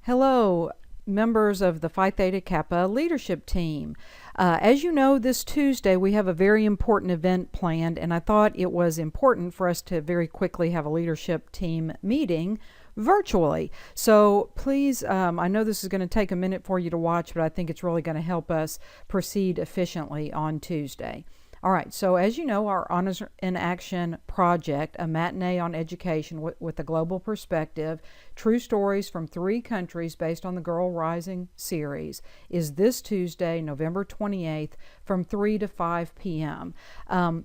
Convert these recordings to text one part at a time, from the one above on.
Hello, members of the Phi Theta Kappa leadership team. As you know, this Tuesday we have a very important event planned, and I thought it was important for us to very quickly have a leadership team meeting virtually. So please, I know this is going to take a minute for you to watch, but I think it's really going to help us proceed efficiently on Tuesday. All right, so as you know, our Honors in Action project, a matinee on education with a global perspective, true stories from 3 countries based on the Girl Rising series, is this Tuesday, November 28th, from 3 to 5 p.m.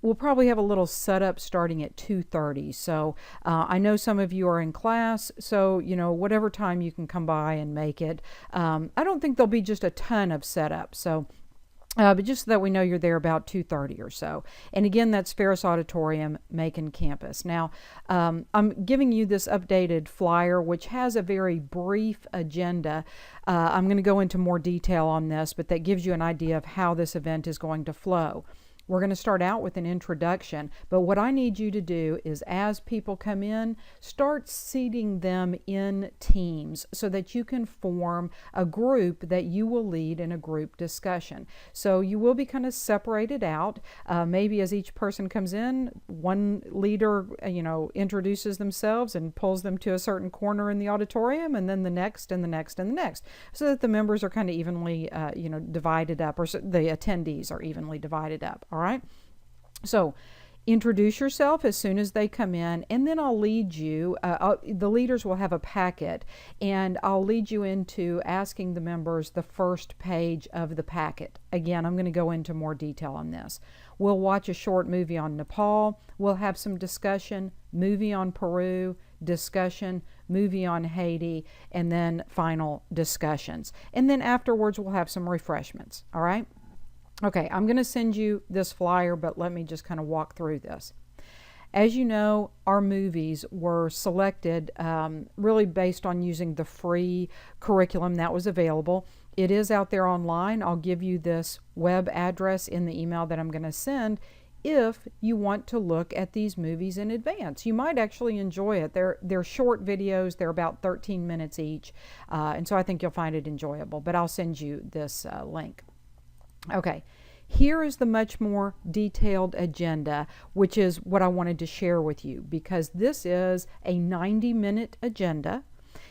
We'll probably have a little setup starting at 2:30. So I know some of you are in class, so whatever time you can come by and make it. I don't think there'll be just a ton of setup. So. But just so that we know you're there about 2:30 or so. And again, that's Ferris Auditorium, Macon campus. Now, I'm giving you this updated flyer, which has a very brief agenda. I'm going to go into more detail on this, but that gives you an idea of how this event is going to flow. We're going to start out with an introduction, but what I need you to do is, as people come in, start seating them in teams so that you can form a group that you will lead in a group discussion. So you will be kind of separated out. Maybe as each person comes in, one leader, introduces themselves and pulls them to a certain corner in the auditorium, and then the next and the next and the next, so that the members are kind of evenly, divided up, or the attendees are evenly divided up. All right. So introduce yourself as soon as they come in, and then I'll lead you. The leaders will have a packet, and I'll lead you into asking the members the first page of the packet. Again, I'm going to go into more detail on this. We'll watch a short movie on Nepal. We'll have some discussion, movie on Peru, discussion, movie on Haiti, and then final discussions. And then afterwards, we'll have some refreshments. All right. Okay, I'm going to send you this flyer, but let me just kind of walk through this. As you know, our movies were selected really based on using the free curriculum that was available. It is out there online. I'll give you this web address in the email that I'm going to send if you want to look at these movies in advance. You might actually enjoy it. They're short videos. They're about 13 minutes each, and so I think you'll find it enjoyable. But I'll send you this link. Okay, here is the much more detailed agenda, which is what I wanted to share with you, because this is a 90-minute agenda,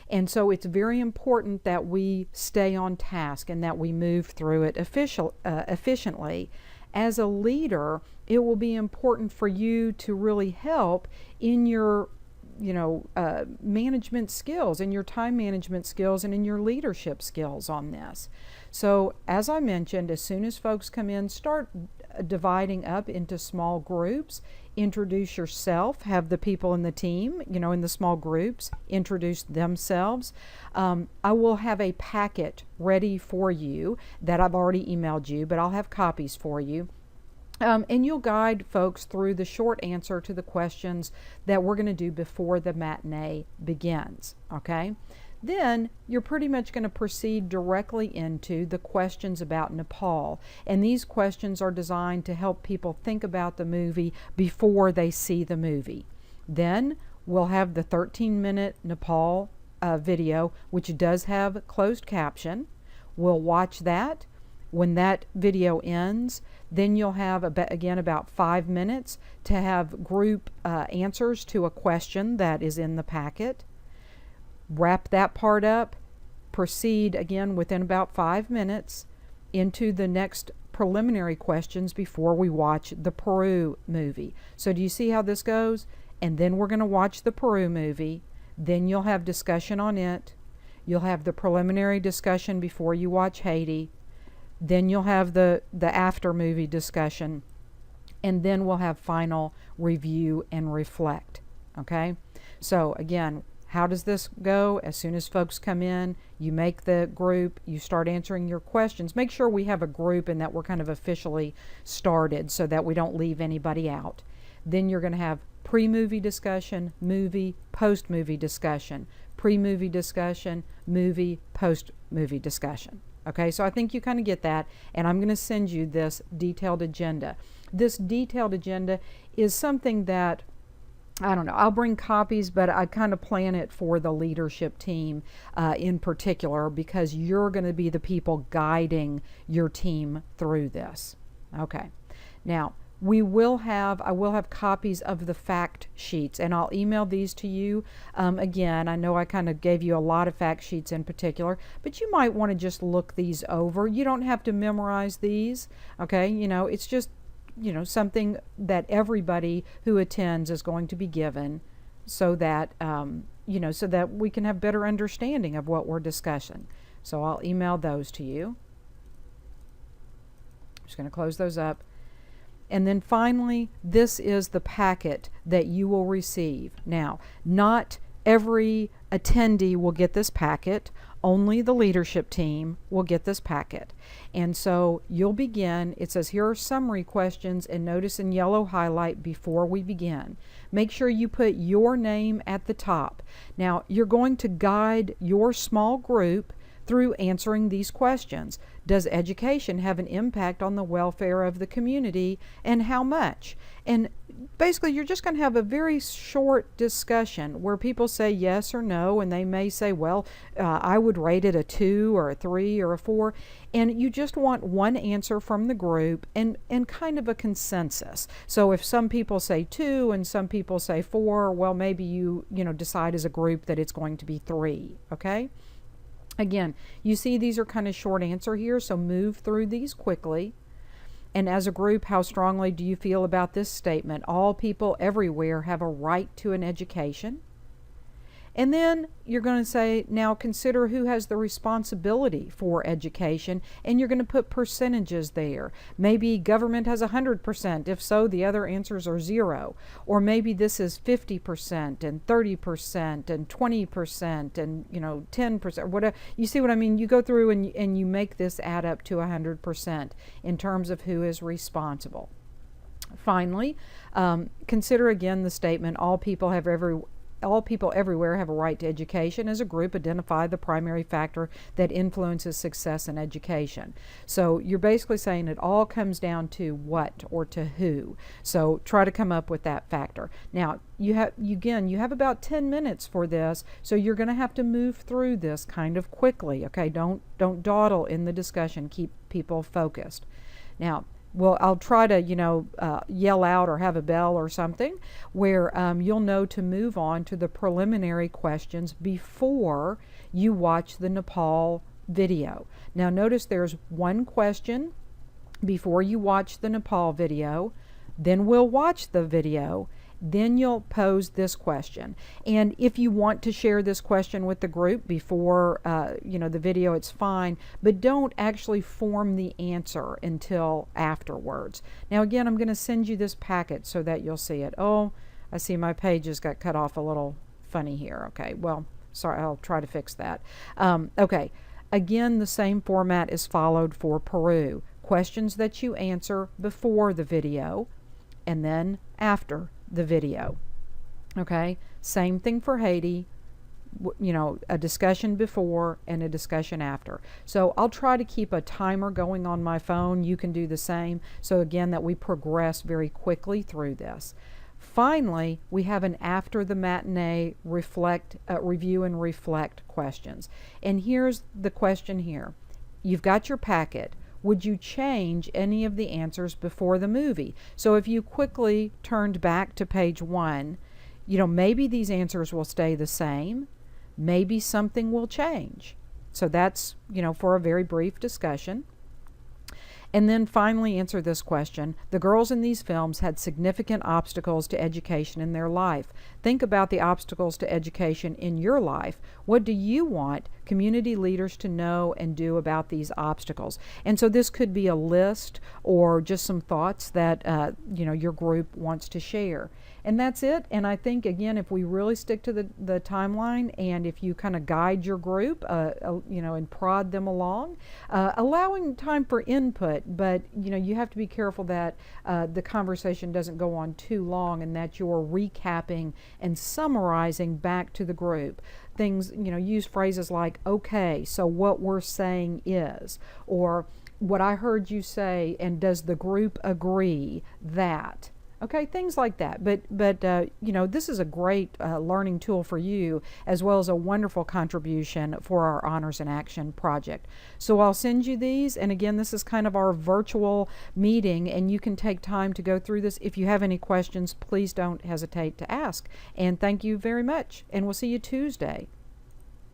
and so it's very important that we stay on task and that we move through it efficiently. As a leader, it will be important for you to really help in your management skills, in your time management skills, and in your leadership skills on this. So as I mentioned, as soon as folks come in, start dividing up into small groups. Introduce yourself, have the people in the team, in the small groups, introduce themselves. I will have a packet ready for you that I've already emailed you, but I'll have copies for you. And you'll guide folks through the short answer to the questions that we're going to do before the matinee begins, okay? Then you're pretty much going to proceed directly into the questions about Nepal. And these questions are designed to help people think about the movie before they see the movie. Then we'll have the 13-minute Nepal video, which does have closed caption. We'll watch that. When that video ends, then you'll have about 5 minutes to have group answers to a question that is in the packet. Wrap that part up, proceed again within about 5 minutes into the next preliminary questions before we watch the Peru movie. So do you see how this goes? And then we're going to watch the Peru movie. Then you'll have discussion on it. You'll have the preliminary discussion before you watch Haiti. Then you'll have the after movie discussion, and then we'll have final review and reflect. Okay, so again, how does this go? As soon as folks come in, you make the group, you start answering your questions. Make sure we have a group and that we're kind of officially started so that we don't leave anybody out. Then you're going to have pre-movie discussion, movie, post-movie discussion, pre-movie discussion, movie, post-movie discussion. Okay, so I think you kind of get that, and I'm going to send you this detailed agenda. This detailed agenda is something that I don't know. I'll bring copies, but I kind of plan it for the leadership team in particular, because you're going to be the people guiding your team through this. Okay. Now, I will have copies of the fact sheets, and I'll email these to you. Again, I know I kind of gave you a lot of fact sheets in particular, but you might want to just look these over. You don't have to memorize these. Okay. It's just something that everybody who attends is going to be given, so that so that we can have better understanding of what we're discussing. So I'll email those to you. I'm just going to close those up. And then finally, this is the packet that you will receive. Now, not every attendee will get this packet. Only the leadership team will get this packet. And so you'll begin. It says here are summary questions, and notice in yellow highlight before we begin. Make sure you put your name at the top. Now, you're going to guide your small group through answering these questions. Does education have an impact on the welfare of the community, and how much? And basically, you're just going to have a very short discussion where people say yes or no, and they may say, well, I would rate it a 2 or a 3 or a 4. And you just want one answer from the group, and kind of a consensus. So if some people say 2 and some people say 4, well, maybe you decide as a group that it's going to be 3, okay? Again, you see these are kind of short answer here, so move through these quickly. And as a group, how strongly do you feel about this statement? All people everywhere have a right to an education. And then you're going to say, now consider who has the responsibility for education, and you're going to put percentages there. Maybe government has 100%. If so, the other answers are 0. Or maybe this is 50% and 30% and 20% and 10%, whatever. You see what I mean? You go through and you make this add up to 100% in terms of who is responsible. Finally, consider again the statement, all people everywhere have a right to education. As a group, identify the primary factor that influences success in education. So you're basically saying it all comes down to what or to who. So try to come up with that factor. Now, you have about 10 minutes for this, so you're going to have to move through this kind of quickly. Okay, don't dawdle in the discussion. Keep people focused. Now, well, I'll try to, yell out or have a bell or something where you'll know to move on to the preliminary questions before you watch the Nepal video. Now, notice there's one question before you watch the Nepal video. Then we'll watch the video. Then you'll pose this question. And if you want to share this question with the group before the video, it's fine, but don't actually form the answer until afterwards. Now again, I'm going to send you this packet so that you'll see it. Oh, I see my pages got cut off a little funny here. Okay, well, sorry, I'll try to fix that. Okay, again, the same format is followed for Peru. Questions that you answer before the video and then after the video. Okay, same thing for Haiti, a discussion before and a discussion after. So I'll try to keep a timer going on my phone. You can do the same. So again, that we progress very quickly through this. Finally, we have an after the matinee review and reflect questions. And here's the question here. You've got your packet. Would you change any of the answers before the movie? So if you quickly turned back to page 1, maybe these answers will stay the same. Maybe something will change. So that's, for a very brief discussion. And then finally answer this question. The girls in these films had significant obstacles to education in their life. Think about the obstacles to education in your life. What do you want community leaders to know and do about these obstacles? And so this could be a list or just some thoughts that your group wants to share. And that's it. And I think, again, if we really stick to the timeline, and if you kind of guide your group, and prod them along, allowing time for input, but, you have to be careful that the conversation doesn't go on too long and that you're recapping and summarizing back to the group. Things, use phrases like, okay, so what we're saying is, or what I heard you say, and does the group agree that? Okay, things like that. But you know, this is a great learning tool for you, as well as a wonderful contribution for our Honors in Action project. So I'll send you these, and again, this is kind of our virtual meeting, and you can take time to go through this. If you have any questions, please don't hesitate to ask. And thank you very much, and we'll see you Tuesday.